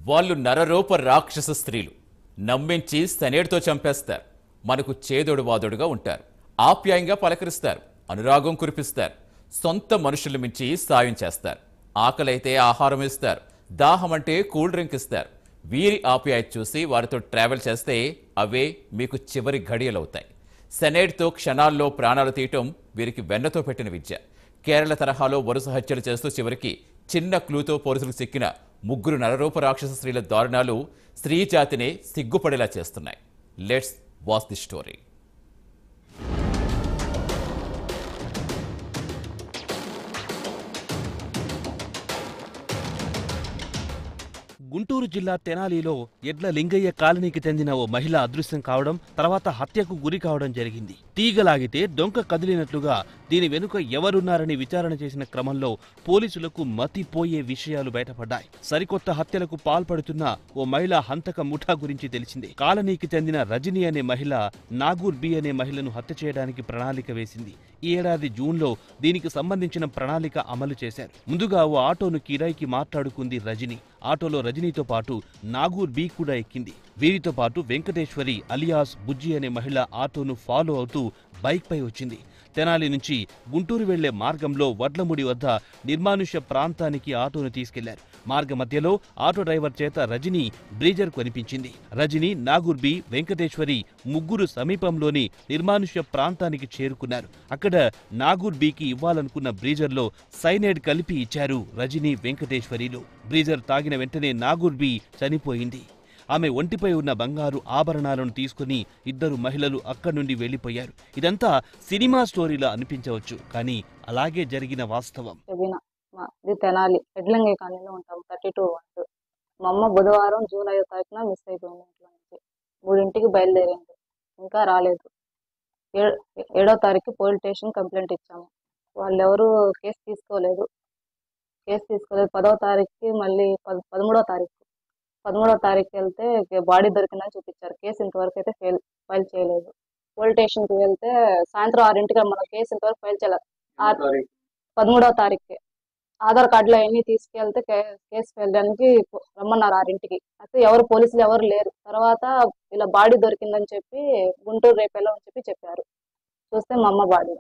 వాళ్ళు నరరూప రాక్షస స్త్రీలు. నమ్మించి శనేడుతో చంపేస్తారు. మనకు చేదోడు వాదోడుగా ఉంటారు. ఆప్యాయంగా పలకరిస్తారు. అనురాగం కురిపిస్తారు. సొంత మనుషులు మించి సాయం చేస్తారు. ఆకలైతే ఆహారం ఇస్తారు. దాహం అంటే కూల్ డ్రింక్ ఇస్తారు. వీరి ఆప్యాయత చూసి వారితో ట్రావెల్ చేస్తే అవే మీకు చివరి ఘడియలవుతాయి. శనేడ్తో క్షణాల్లో ప్రాణాలు తీయటం వీరికి వెన్నతో పెట్టిన విద్య. కేరళ తరహాలో వరుస హత్యలు చేస్తూ చివరికి చిన్న క్లూతో పోలీసులకు సిక్కిన ముగ్గురు నరరూప రాక్షస స్త్రీల దారుణాలు స్త్రీ జాతినే సిగ్గుపడేలా చేస్తున్నాయి. Let's watch the story. Guntur జిల్లా తెనాలిలో ఎడ్ల లింగయ్య కాలనీకి చెందిన ఓ మహిళ అదృశ్యం కావడం, తర్వాత హత్యకు గురి కావడం జరిగింది. తీగలాగితే డొంక కదిలినట్లుగా దీని వెనుక ఎవరున్నారని విచారణ చేసిన క్రమంలో పోలీసులకు మతిపోయే విషయాలు బయటపడ్డాయి. సరికొత్త హత్యలకు పాల్పడుతున్న ఓ మహిళా హంతక ముఠా గురించి తెలిసింది. కాలనీకి చెందిన రజని అనే మహిళ నాగూర్ బి అనే మహిళను హత్య చేయడానికి ప్రణాళిక వేసింది. ఈ ఏడాది జూన్లో దీనికి సంబంధించిన ప్రణాళిక అమలు చేశారు. ముందుగా ఓ ఆటోను కిరాయికి మాట్లాడుకుంది రజని. ఆటోలో రజనీతో పాటు నాగూర్ బి కూడా ఎక్కింది. వీరితో పాటు వెంకటేశ్వరి అలియాస్ బుజ్జి అనే మహిళ ఆటోను ఫాలో అవుతూ బైక్పై వచ్చింది. తెనాలి నుంచి గుంటూరు వెళ్లే మార్గంలో వడ్లముడి వద్ద నిర్మానుష్య ప్రాంతానికి ఆటోను తీసుకెళ్లారు. మార్గ మధ్యలో ఆటో డ్రైవర్ చేత రజని బ్రీజర్ కొనిపించింది. రజని, నాగూర్ బి, వెంకటేశ్వరి ముగ్గురు సమీపంలోని నిర్మానుష్య ప్రాంతానికి చేరుకున్నారు. అక్కడ నాగూర్ బికి ఇవ్వాలనుకున్న బ్రీజర్లో సైనైడ్ కలిపి ఇచ్చారు రజని, వెంకటేశ్వరిలు. బ్రీజర్ తాగిన వెంటనే నాగూర్ బి చనిపోయింది. ఆమె ఒంటిపై ఉన్న బంగారు ఆభరణాలను తీసుకుని ఇద్దరు మహిళలు అక్కడి నుండి వెళ్లిపోయారు. ఇదంతా సినిమా స్టోరీలా అనిపించవచ్చు, కానీ అలాగే జరిగిన వాస్తవం. తెనాలి ఎడ్లంగి కాలనీలో ఉంటాం. 32 వార్డు. మా అమ్మ బుధవారం జూలై 5వ తారీఖున మిస్ అయిపోయింది. ఇంట్లో నుంచి 3ంటికి బయలుదేరింది, ఇంకా రాలేదు. 7వ తారీఖు పోలీస్ స్టేషన్ కంప్లైంట్ ఇచ్చాము. వాళ్ళు ఎవరు కేసు తీసుకోలేదు. 10వ తారీఖుకి మళ్ళీ 13వ తారీఖు వెళ్తే బాడీ దొరికిందని చూపించారు. కేసు ఇంతవరకు అయితే ఫైల్ చేయలేదు. పోలీస్ స్టేషన్కి వెళ్తే సాయంత్రం 6ంటికి మన కేసు ఇంతవరకు ఫైల్ చేయలేదు. 13వ తారీఖుకి ఆధార్ కార్డులో అవన్నీ తీసుకెళ్తే కేసు ఫైల్డానికి రమ్మన్నారు 6ంటికి. అయితే ఎవరు పోలీసులు ఎవరు లేరు. తర్వాత ఇలా బాడీ దొరికిందని చెప్పి గుంటూరు రేపు వెళ్ళమని చెప్పారు. చూస్తే మా అమ్మ బాడీ.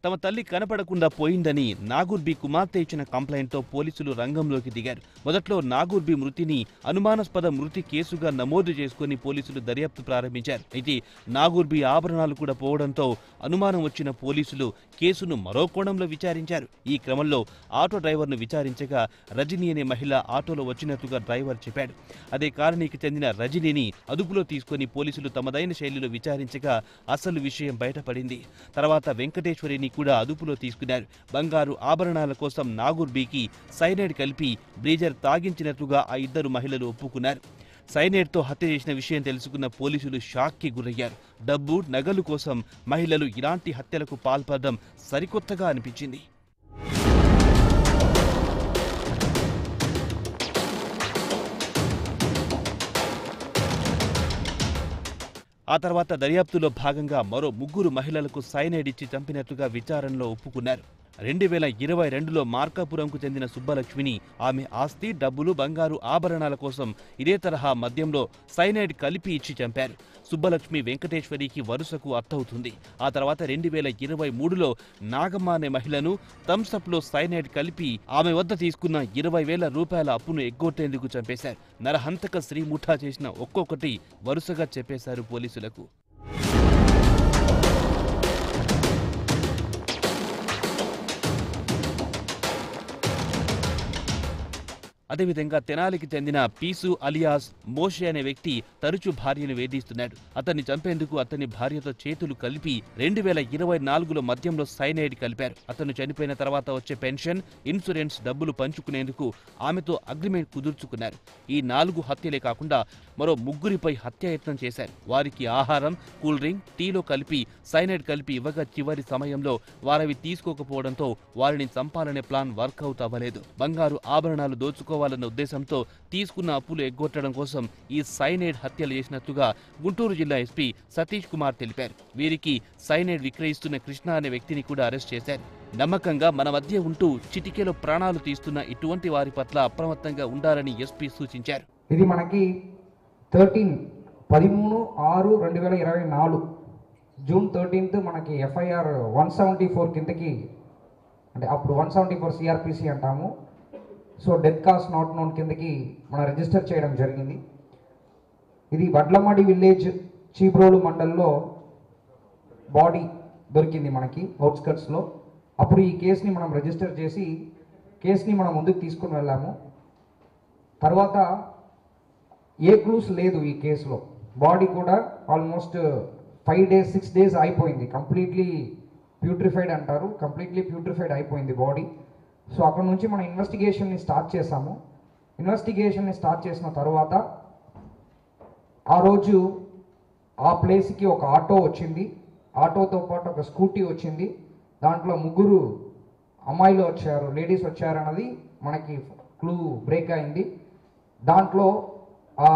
తమ తల్లి కనపడకుండా పోయిందని నాగూర్ బి కుమార్తె ఇచ్చిన కంప్లైంట్తో పోలీసులు రంగంలోకి దిగారు. మొదట్లో నాగూర్ బి మృతిని అనుమానాస్పద మృతి కేసుగా నమోదు చేసుకుని పోలీసులు దర్యాప్తు ప్రారంభించారు. అయితే నాగూర్ బి ఆభరణాలు కూడా పోవడంతో అనుమానం వచ్చిన పోలీసులు కేసును మరో కోణంలో విచారించారు. ఈ క్రమంలో ఆటో డ్రైవర్ను విచారించగా రజని అనే మహిళ ఆటోలో వచ్చినట్టుగా డ్రైవర్ చెప్పాడు. అదే కాలనీకి చెందిన రజనీని అదుపులో తీసుకుని పోలీసులు తమదైన శైలిలో విచారించగా అసలు విషయం బయటపడింది. తర్వాత వెంకటేశ్వరిని కూడా అదుపులో తీసుకున్నారు. బంగారు ఆభరణాల కోసం నాగూర్ బికి సైనైడ్ కలిపి బ్రీజర్ తాగించినట్లుగా ఆ ఇద్దరు మహిళలు ఒప్పుకున్నారు. సైనైడ్తో హత్య చేసిన విషయం తెలుసుకున్న పోలీసులు షాక్కి గురయ్యారు. డబ్బు, నగలు కోసం మహిళలు ఇలాంటి హత్యలకు పాల్పడడం సరికొత్తగా అనిపించింది. ఆ తర్వాత దర్యాప్తులో భాగంగా మరో ముగ్గురు మహిళలకు సైనైడ్ ఇచ్చి చంపినట్లుగా విచారణలో ఒప్పుకున్నారు. 2022లో మార్కాపురంకు చెందిన సుబ్బలక్ష్మిని ఆమె ఆస్తి, డబ్బులు, బంగారు ఆభరణాల కోసం ఇదే తరహా మద్యంలో సైనైడ్ కలిపి ఇచ్చి చంపారు. సుబ్బలక్ష్మి వెంకటేశ్వరికి వరుసకు అత్తవుతుంది. ఆ తర్వాత 2023లో నాగమ్మ అనే మహిళను థమ్సప్లో సైనైడ్ కలిపి ఆమె వద్ద తీసుకున్న 20,000 రూపాయల అప్పును ఎగ్గొట్టేందుకు చంపేశారు. నరహంతక స్త్రీ ముఠా చేసిన ఒక్కొక్కటి వరుసగా చెప్పేశారు పోలీసులకు. అదేవిధంగా తెనాలికి చెందిన పీసు అలియాస్ మోషే అనే వ్యక్తి తరచూ భార్యను వేధిస్తున్నాడు. అతన్ని చంపేందుకు అతని భార్యతో చేతులు కలిపి 2024లో మద్యంలో సైనైడ్ కలిపారు. అతను చనిపోయిన తర్వాత వచ్చే పెన్షన్, ఇన్సూరెన్స్ డబ్బులు పంచుకునేందుకు ఆమెతో అగ్రిమెంట్ కుదుర్చుకున్నారు. ఈ 4 హత్యలే కాకుండా మరో ముగ్గురిపై హత్యాయత్నం చేశారు. వారికి ఆహారం, కూల్ డ్రింక్, టీలో కలిపి సైనైడ్ కలిపి ఇవ్వగా చివరి సమయంలో వారవి తీసుకోకపోవడంతో వారిని చంపాలనే ప్లాన్ వర్కౌట్ అవ్వలేదు. బంగారు ఆభరణాలు దోచుకోవాలి చేసుకోవాలన్న ఉద్దేశంతో తీసుకున్న అప్పులు ఎగ్గొట్టడం కోసం ఈ సైనైడ్ హత్యలు చేసినట్టుగా గుంటూరు జిల్లా ఎస్పీ సతీష్ కుమార్ తెలిపారు. వీరికి సైనైడ్ విక్రయిస్తున్న కృష్ణ అనే వ్యక్తిని కూడా అరెస్ట్ చేశారు. నమ్మకంగా మన మధ్య ఉంటూ చిటికెలో ప్రాణాలు తీస్తున్న ఇటువంటి వారి పట్ల అప్రమత్తంగా ఉండాలని ఎస్పీ సూచించారు. ఇది మనకి 13/6/2024 జూన్ 13th మనకి FIR 174 కిందకి, అంటే అప్పుడు 174 CRPC అంటాము. So death cos not known కిందకి మనం రిజిస్టర్ చేయడం జరిగింది. ఇది వడ్లమాడి విలేజ్ చీబ్రోలు మండల్లో బాడీ దొరికింది మనకి అవుట్స్కట్స్లో. అప్పుడు ఈ కేసుని మనం రిజిస్టర్ చేసి కేసుని మనం ముందుకు తీసుకుని వెళ్ళాము. తర్వాత ఏ క్లూస్ లేదు ఈ కేసులో. బాడీ కూడా ఆల్మోస్ట్ 5 days 6 days అయిపోయింది. కంప్లీట్లీ ప్యూట్రిఫైడ్ అంటారు, కంప్లీట్లీ ప్యూట్రిఫైడ్ అయిపోయింది బాడీ. సో అక్కడ నుంచి మనం ఇన్వెస్టిగేషన్ని స్టార్ట్ చేసాము. ఇన్వెస్టిగేషన్ని స్టార్ట్ చేసిన తర్వాత ఆ రోజు ఆ ప్లేస్కి ఒక ఆటో వచ్చింది. ఆటోతో పాటు ఒక స్కూటీ వచ్చింది. దాంట్లో 3 అమ్మాయిలు వచ్చారు, లేడీస్ వచ్చారు అన్నది మనకి క్లూ బ్రేక్ అయింది. దాంట్లో ఆ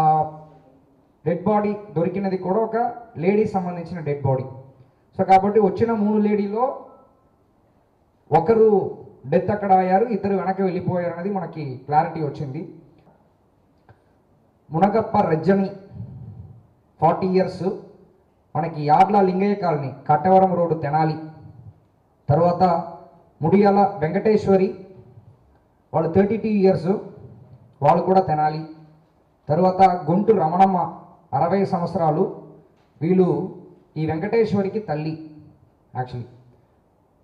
డెడ్ బాడీ దొరికినది కూడా ఒక లేడీకి సంబంధించిన డెడ్ బాడీ. సో కాబట్టి వచ్చిన 3 లేడీలో ఒకరు డెత్ అక్కడ అయ్యారు, 2 వెనక్కి వెళ్ళిపోయారు అనేది మనకి క్లారిటీ వచ్చింది. మునగప్ప రజ్జని 40 years, మనకి యాడ్ల లింగయ్య కాలనీ కట్టవరం రోడ్డు తెనాలి. తర్వాత ముడియాల వెంకటేశ్వరి వాళ్ళు 32 years, వాళ్ళు కూడా తెనాలి. తర్వాత గుంటు రమణమ్మ 60 సంవత్సరాలు, వీళ్ళు ఈ వెంకటేశ్వరికి తల్లి. యాక్చువల్లీ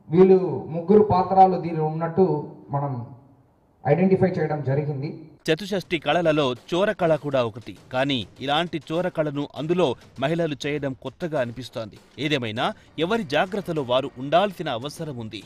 వీళ్ళు 3 పాత్రలు దీనిలో ఉన్నట్టు మనం ఐడెంటిఫై చేయడం జరిగింది. చతుషష్ఠి కళలలో చోర కళ కూడా ఒకటి. కానీ ఇలాంటి చోర కళను అందులో మహిళలు చేయడం కొత్తగా అనిపిస్తోంది. ఏదేమైనా ఎవరి జాగ్రత్తలో వారు ఉండాల్సిన అవసరం ఉంది.